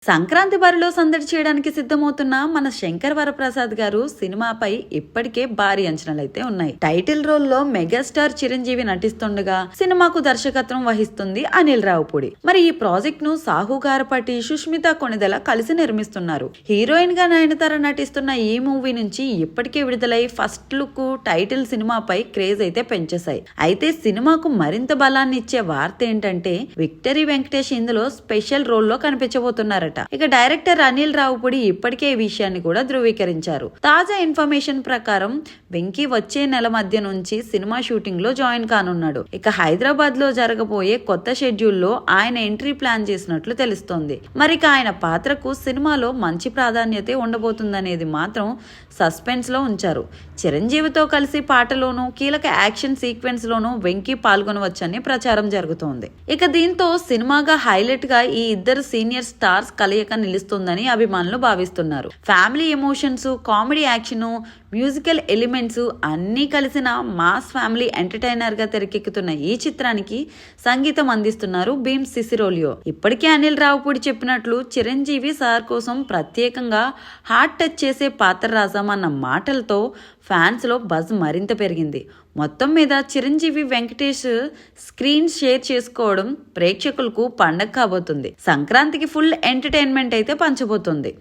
సంక్రాంతి బరిలో సందడి చేయడానికి సిద్ధమవుతున్న మన శంకర్ వరప్రసాద్ గారు సినిమాపై ఇప్పటికే భారీ అంచనాలైతే ఉన్నాయి. టైటిల్ రోల్ లో మెగాస్టార్ చిరంజీవి నటిస్తుండగా సినిమాకు దర్శకత్వం వహిస్తుంది అనిల్ రావుపూడి. మరి ఈ ప్రాజెక్ట్ ను సాహు గారపటి, సుష్మిత కొణిదెల కలిసి నిర్మిస్తున్నారు. హీరోయిన్ గా నయనతార నటిస్తున్న ఈ మూవీ నుంచి ఇప్పటికే విడుదలై ఫస్ట్ లుక్ టైటిల్ సినిమాపై క్రేజ్ అయితే పెంచేశాయి. అయితే సినిమాకు మరింత బలాన్ని ఇచ్చే వార్త ఏంటంటే విక్టరీ వెంకటేష్ ఇందులో స్పెషల్ రోల్ లో కనిపించబోతున్నారు. ఇక డైరెక్టర్ అనిల్ రావుపూడి ఇప్పటికే ఈ విషయాన్ని కూడా ధృవీకరించారు. తాజా ఇన్ఫర్మేషన్ ప్రకారం వెంకీ వచ్చే నెల మధ్య నుంచి సినిమా షూటింగ్ లో జాయిన్ కానున్నాడు. ఇక హైదరాబాద్ లో జరగబోయే కొత్త షెడ్యూల్ లో ఆయన ఎంట్రీ ప్లాన్ చేసినట్లు తెలుస్తోంది. మరి ఆయన పాత్రకు సినిమాలో మంచి ప్రాధాన్యత ఉండబోతుందనేది మాత్రం సస్పెన్స్ లో ఉంచారు. చిరంజీవితో కలిసి పాటలోనూ కీలక యాక్షన్ సీక్వెన్స్ లోనూ వెంకీ పాల్గొనవచ్చని ప్రచారం జరుగుతోంది. ఇక దీంతో సినిమాగా హైలైట్ గా ఈ ఇద్దరు సీనియర్ స్టార్స్ కలయిక నిలుస్తుందని అభిమానులు భావిస్తున్నారు. Family emotions, comedy action, musical elements అన్నీ కలిసిన మాస్ ఫ్యామిలీ ఎంటర్టైనర్ గా తెరకెక్కుతున్న ఈ చిత్రానికి సంగీతం అందిస్తున్నారు భీమ్ సిసిరోలియో. ఇప్పటికే అనిల్ రావుపూడి చెప్పినట్లు చిరంజీవి సార్ కోసం ప్రత్యేకంగా హార్ట్ టచ్ చేసే పాత్ర రాసామన్న మాటలతో ఫ్యాన్స్ లో బజ్ మరింత పెరిగింది. మొత్తం మీద చిరంజీవి వెంకటేష్ స్క్రీన్ షేర్ చేసుకోవడం ప్రేక్షకులకు పండగ కాబోతుంది. సంక్రాంతికి ఫుల్ ఎంటర్టైన్మెంట్ అయితే పంచబోతుంది.